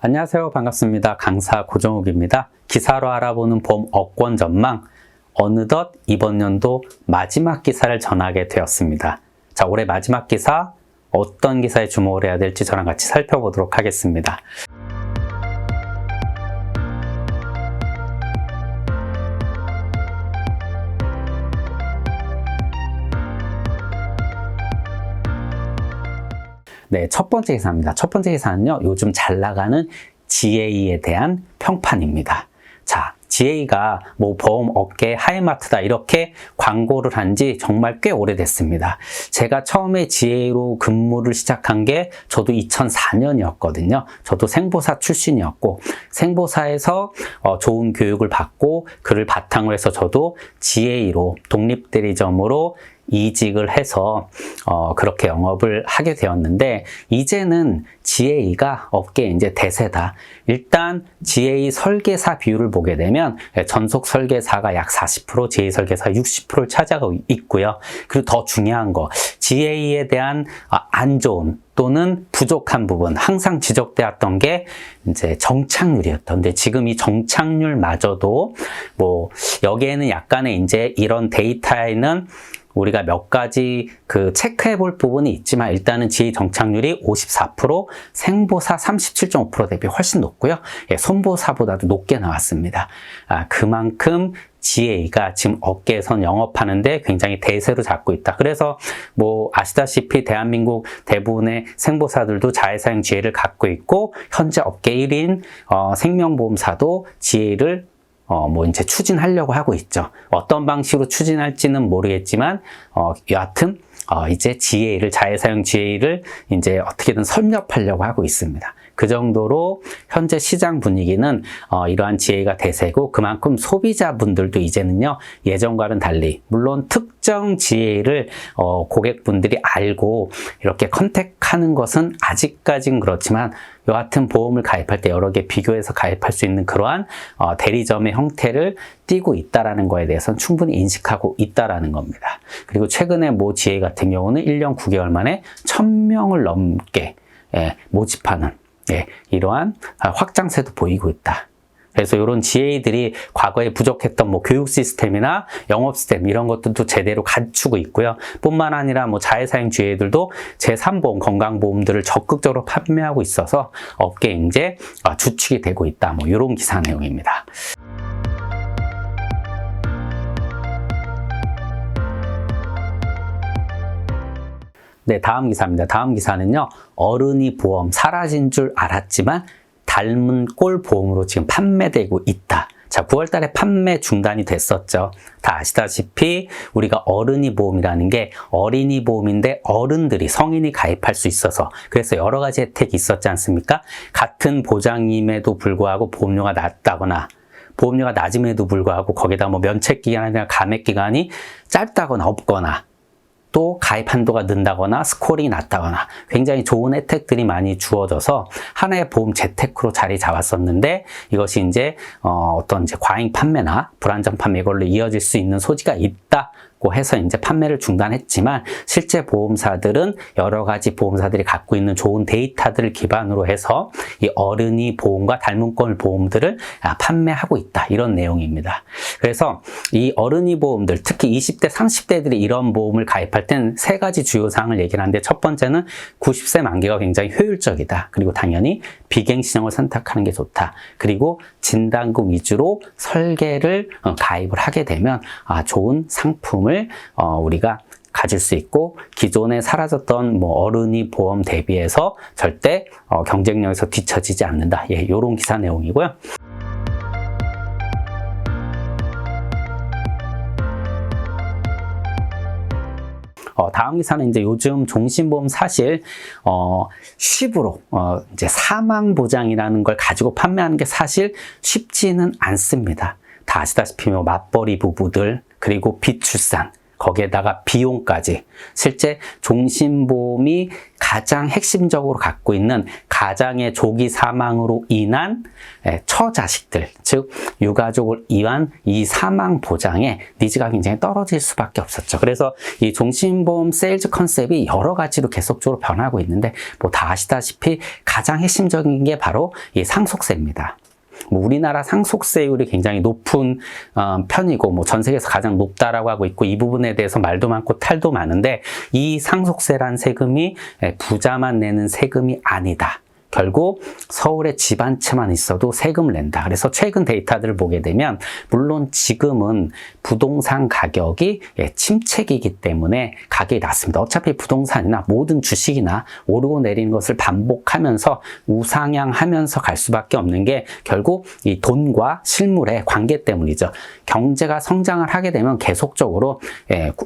안녕하세요. 반갑습니다. 강사 고정욱입니다. 기사로 알아보는 보험 업권 전망. 어느덧 이번 연도 마지막 기사를 전하게 되었습니다. 자, 올해 마지막 기사, 어떤 기사에 주목을 해야 될지 저랑 같이 살펴보도록 하겠습니다. 네, 첫 번째 기사입니다. 첫 번째 기사는요, 요즘 잘 나가는 GA에 대한 평판입니다. 자, GA가 뭐 보험 업계 하이마트다 이렇게 광고를 한 지 정말 꽤 오래됐습니다. 제가 처음에 GA로 근무를 시작한 게 저도 2004년이었거든요. 저도 생보사 출신이었고 생보사에서 좋은 교육을 받고 그를 바탕으로 해서 저도 GA로 독립대리점으로 이직을 해서 그렇게 영업을 하게 되었는데, 이제는 GA가 업계의 이제 대세다. 일단 GA 설계사 비율을 보게 되면 전속 설계사가 약 40%, GA 설계사가 60%를 차지하고 있고요. 그리고 더 중요한 거, GA에 대한 안 좋은 또는 부족한 부분, 항상 지적되었던 게 이제 정착률이었던데, 지금 이 정착률마저도 뭐 여기에는 약간의 이제 이런 데이터에는 우리가 몇 가지 체크해 볼 부분이 있지만, 일단은 GA 정착률이 54%, 생보사 37.5% 대비 훨씬 높고요. 예, 손보사보다도 높게 나왔습니다. 그만큼 GA가 지금 업계에선 영업하는데 굉장히 대세로 잡고 있다. 그래서 뭐 아시다시피 대한민국 대부분의 생보사들도 자회사형 GA를 갖고 있고, 현재 업계 1인 생명보험사도 GA를 뭐 이제 추진하려고 하고 있죠. 어떤 방식으로 추진할지는 모르겠지만, 여하튼 이제 GA를, 자회사형 GA를 이제 어떻게든 섭렵하려고 하고 있습니다. 그 정도로 현재 시장 분위기는 이러한 GA가 대세고, 그만큼 소비자분들도 이제는요, 예전과는 달리, 물론 특정 GA를 고객분들이 알고 이렇게 컨택하는 것은 아직까진 그렇지만, 여하튼 보험을 가입할 때 여러 개 비교해서 가입할 수 있는 그러한 대리점의 형태를 띠고 있다라는 거에 대해서는 충분히 인식하고 있다라는 겁니다. 그리고 최근에 모 GA 같은 경우는 1년 9개월 만에 1000명을 넘게 모집하는 이러한 확장세도 보이고 있다. 그래서 이런 GA들이 과거에 부족했던 뭐 교육 시스템이나 영업 시스템 이런 것들도 제대로 갖추고 있고요. 뿐만 아니라 뭐 자회사형 GA들도 제3보험, 건강보험들을 적극적으로 판매하고 있어서 업계 이제 주축이 되고 있다. 뭐 이런 기사 내용입니다. 네, 다음 기사입니다. 다음 기사는요, 어른이 보험 사라진 줄 알았지만 닮은 꼴 보험으로 지금 판매되고 있다. 자, 9월 달에 판매 중단이 됐었죠. 다 아시다시피 우리가 어른이 보험이라는 게 어린이 보험인데 어른들이, 성인이 가입할 수 있어서, 그래서 여러 가지 혜택이 있었지 않습니까? 같은 보장임에도 불구하고 보험료가 낮다거나, 보험료가 낮음에도 불구하고 거기다 뭐 면책기간이나 감액기간이 짧다거나 없거나, 또 가입 한도가 는다거나 스코어링이 낮다거나 굉장히 좋은 혜택들이 많이 주어져서 하나의 보험 재테크로 자리 잡았었는데, 이것이 이제 어떤 이제 과잉 판매나 불안정 판매, 이걸로 이어질 수 있는 소지가 있다고 해서 이제 판매를 중단했지만, 실제 보험사들은 여러 가지 보험사들이 갖고 있는 좋은 데이터들을 기반으로 해서 이 어른이 보험과 닮은 꼴 보험들을 판매하고 있다, 이런 내용입니다. 그래서 이 어른이 보험들, 특히 20대, 30대들이 이런 보험을 가입할 땐 세 가지 주요 사항을 얘기를 하는데, 첫 번째는 90세 만기가 굉장히 효율적이다. 그리고 당연히 비갱신형을 선택하는 게 좋다. 그리고 진단금 위주로 설계를 가입을 하게 되면 좋은 상품을 우리가 가질 수 있고, 기존에 사라졌던 뭐 어른이 보험 대비해서 절대 경쟁력에서 뒤처지지 않는다. 예, 요런 기사 내용이고요. 다음 기사는 이제 요즘 종신보험 사실 쉽으로 이제 사망보장이라는 걸 가지고 판매하는 게 사실 쉽지는 않습니다. 다 아시다시피 뭐 맞벌이 부부들, 그리고 비출산, 거기에다가 비용까지, 실제 종신보험이 가장 핵심적으로 갖고 있는 가장의 조기 사망으로 인한 처자식들, 즉 유가족을 위한 이 사망 보장에 니즈가 굉장히 떨어질 수밖에 없었죠. 그래서 이 종신보험 세일즈 컨셉이 여러 가지로 계속적으로 변하고 있는데 뭐 다 아시다시피 가장 핵심적인 게 바로 이 상속세입니다. 뭐 우리나라 상속세율이 굉장히 높은 편이고 뭐 전 세계에서 가장 높다라고 하고 있고 이 부분에 대해서 말도 많고 탈도 많은데 이 상속세란 세금이 부자만 내는 세금이 아니다. 결국 서울에 집 한 채만 있어도 세금을 낸다. 그래서 최근 데이터들을 보게 되면 물론 지금은 부동산 가격이 침체기이기 때문에 가격이 낮습니다. 어차피 부동산이나 모든 주식이나 오르고 내리는 것을 반복하면서 우상향하면서 갈 수밖에 없는 게 결국 이 돈과 실물의 관계 때문이죠. 경제가 성장을 하게 되면 계속적으로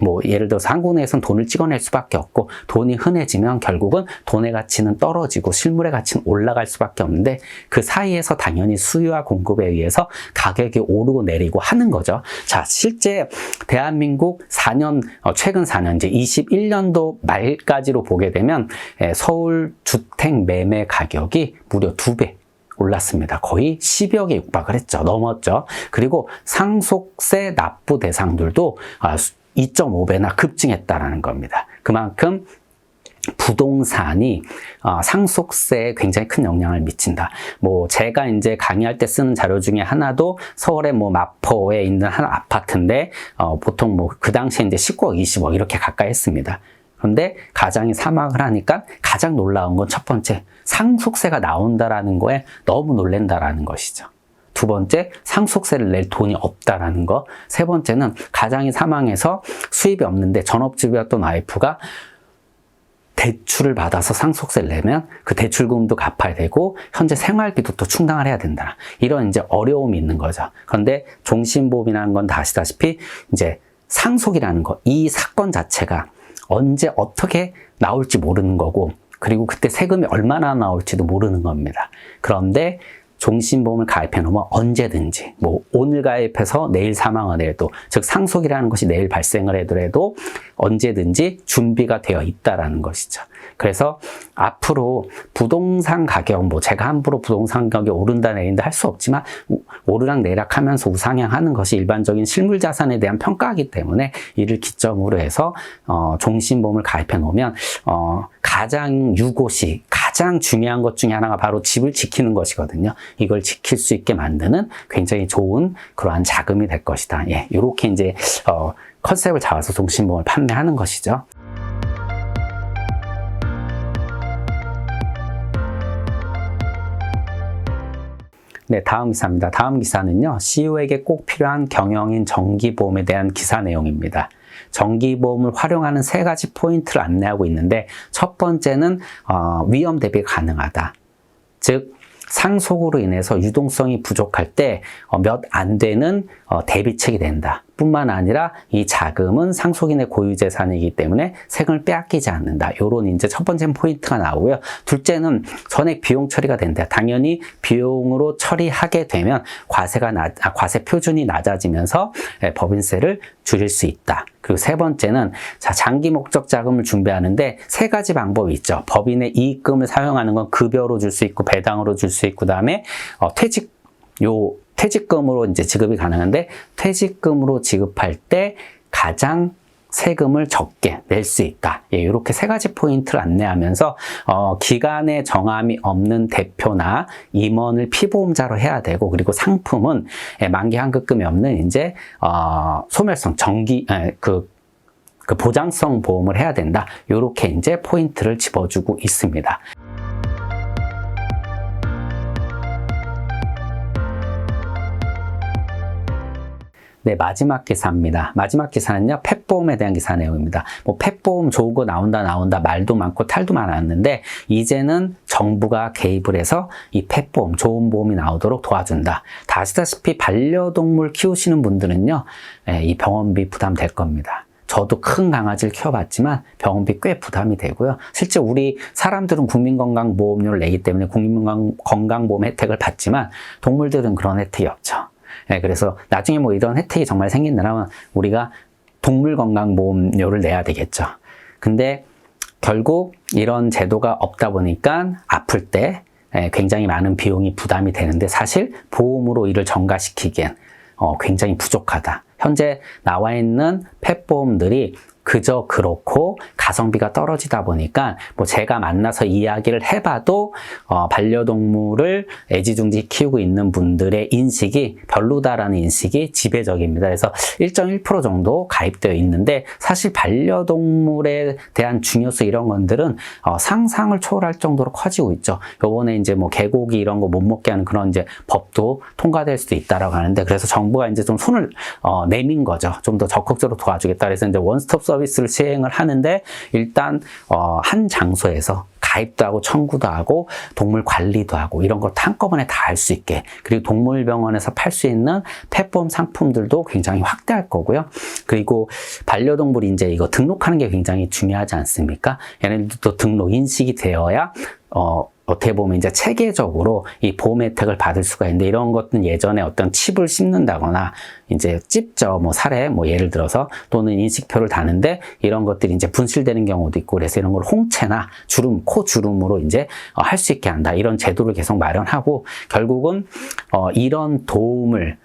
뭐 예를 들어서 한국 내에서는 돈을 찍어낼 수밖에 없고 돈이 흔해지면 결국은 돈의 가치는 떨어지고 실물의 가치는 올라갈 수밖에 없는데 그 사이에서 당연히 수요와 공급에 의해서 가격이 오르고 내리고 하는 거죠. 자, 실제 대한민국 4년, 최근 4년, 이제 21년도 말까지로 보게 되면 서울 주택 매매 가격이 무려 2배. 올랐습니다. 거의 10억에 육박을 했죠. 넘었죠. 그리고 상속세 납부 대상들도 2.5배나 급증했다라는 겁니다. 그만큼 부동산이 상속세에 굉장히 큰 영향을 미친다. 뭐 제가 이제 강의할 때 쓰는 자료 중에 하나도 서울의 뭐 마포에 있는 한 아파트인데 보통 뭐 그 당시에 이제 19억, 20억 이렇게 가까이 했습니다. 그런데 가장이 사망을 하니까 가장 놀라운 건 첫 번째, 상속세가 나온다라는 거에 너무 놀란다라는 것이죠. 두 번째, 상속세를 낼 돈이 없다라는 거. 세 번째는 가장이 사망해서 수입이 없는데 전업주부였던 와이프가 대출을 받아서 상속세를 내면 그 대출금도 갚아야 되고 현재 생활비도 또 충당을 해야 된다. 이런 이제 어려움이 있는 거죠. 그런데 종신보험이라는 건 다 아시다시피 이제 상속이라는 거, 이 사건 자체가 언제 어떻게 나올지 모르는 거고 그리고 그때 세금이 얼마나 나올지도 모르는 겁니다. 그런데 종신보험을 가입해 놓으면 언제든지 뭐 오늘 가입해서 내일 사망을 해도 즉 상속이라는 것이 내일 발생을 하더라도 언제든지 준비가 되어 있다라는 것이죠. 그래서 앞으로 부동산 가격 뭐 제가 함부로 부동산 가격이 오른다 내린다 할 수 없지만 오르락 내락하면서 우상향하는 것이 일반적인 실물 자산에 대한 평가이기 때문에 이를 기점으로 해서 종신보험을 가입해 놓으면 가장 유고시 가장 중요한 것 중에 하나가 바로 집을 지키는 것이거든요. 이걸 지킬 수 있게 만드는 굉장히 좋은 그러한 자금이 될 것이다. 예, 이렇게 이제 컨셉을 잡아서 종신보험을 판매하는 것이죠. 네, 다음 기사입니다. 다음 기사는요, CEO에게 꼭 필요한 경영인 정기보험에 대한 기사 내용입니다. 정기보험을 활용하는 3가지 포인트를 안내하고 있는데 첫 번째는 위험 대비가 가능하다. 즉 상속으로 인해서 유동성이 부족할 때 몇 안 되는 대비책이 된다. 뿐만 아니라 이 자금은 상속인의 고유재산이기 때문에 세금을 빼앗기지 않는다. 요런 이제 첫 번째 포인트가 나오고요. 둘째는 전액 비용 처리가 된다. 당연히 비용으로 처리하게 되면 과세 표준이 낮아지면서 법인세를 줄일 수 있다. 그리고 세 번째는 장기 목적 자금을 준비하는데 3가지 방법이 있죠. 법인의 이익금을 사용하는 건 급여로 줄 수 있고 배당으로 줄 수 있고 그다음에 퇴직금으로 이제 지급이 가능한데 퇴직금으로 지급할 때 가장 세금을 적게 낼 수 있다. 예, 이렇게 3가지 포인트를 안내하면서 기간에 정함이 없는 대표나 임원을 피보험자로 해야 되고 그리고 상품은 만기 환급금이 없는 이제 소멸성 그 보장성 보험을 해야 된다. 이렇게 이제 포인트를 집어주고 있습니다. 네, 마지막 기사입니다. 마지막 기사는요, 펫보험에 대한 기사 내용입니다. 뭐 펫보험 좋은 거 나온다 말도 많고 탈도 많았는데 이제는 정부가 개입을 해서 이 펫보험, 좋은 보험이 나오도록 도와준다. 다 아시다시피 반려동물 키우시는 분들은요, 이 병원비 부담될 겁니다. 저도 큰 강아지를 키워봤지만 병원비 꽤 부담이 되고요. 실제 우리 사람들은 국민건강보험료를 내기 때문에 국민건강보험 혜택을 받지만 동물들은 그런 혜택이 없죠. 네, 그래서 나중에 뭐 이런 혜택이 정말 생긴다면 우리가 동물건강보험료를 내야 되겠죠. 근데 결국 이런 제도가 없다 보니까 아플 때 굉장히 많은 비용이 부담이 되는데 사실 보험으로 이를 전가시키기엔 굉장히 부족하다. 현재 나와 있는 펫보험들이 그저 그렇고 가성비가 떨어지다 보니까 뭐 제가 만나서 이야기를 해봐도 반려동물을 애지중지 키우고 있는 분들의 인식이 별로다라는 인식이 지배적입니다. 그래서 1.1% 정도 가입되어 있는데 사실 반려동물에 대한 중요성 이런 것들은 상상을 초월할 정도로 커지고 있죠. 요번에 이제 뭐 개고기 이런 거 못 먹게 하는 그런 이제 법도 통과될 수도 있다라고 하는데 그래서 정부가 이제 좀 손을 내민 거죠. 좀 더 적극적으로 도와주겠다. 그래서 이제 원스톱 서비스를 시행을 하는데 일단 한 장소에서 가입도 하고 청구도 하고 동물 관리도 하고 이런 걸 한꺼번에 다 할 수 있게 그리고 동물병원에서 팔 수 있는 펫보험 상품들도 굉장히 확대할 거고요. 그리고 반려동물 이제 이거 등록하는 게 굉장히 중요하지 않습니까? 얘네들도 등록 인식이 되어야 어떻게 보면 이제 체계적으로 이 보험 혜택을 받을 수가 있는데 이런 것들은 예전에 어떤 칩을 씹는다거나 이제 찝죠. 뭐 살에 뭐 예를 들어서 또는 인식표를 다는데 이런 것들이 이제 분실되는 경우도 있고 그래서 이런 걸 홍채나 주름, 코 주름으로 이제 할 수 있게 한다. 이런 제도를 계속 마련하고 결국은 이런 도움을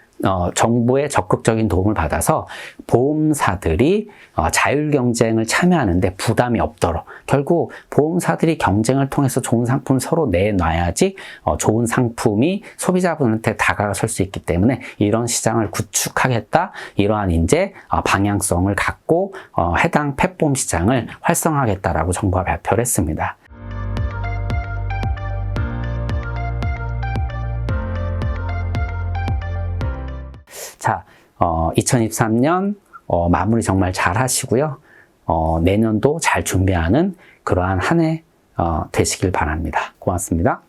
정부의 적극적인 도움을 받아서 보험사들이 자율 경쟁을 참여하는데 부담이 없도록 결국 보험사들이 경쟁을 통해서 좋은 상품을 서로 내놔야지 좋은 상품이 소비자분한테 다가설 수 있기 때문에 이런 시장을 구축하겠다 이러한 이제 방향성을 갖고 해당 펫보험 시장을 활성화하겠다라고 정부가 발표를 했습니다. 자, 2023년 마무리 정말 잘 하시고요. 내년도 잘 준비하는 그러한 한 해 되시길 바랍니다. 고맙습니다.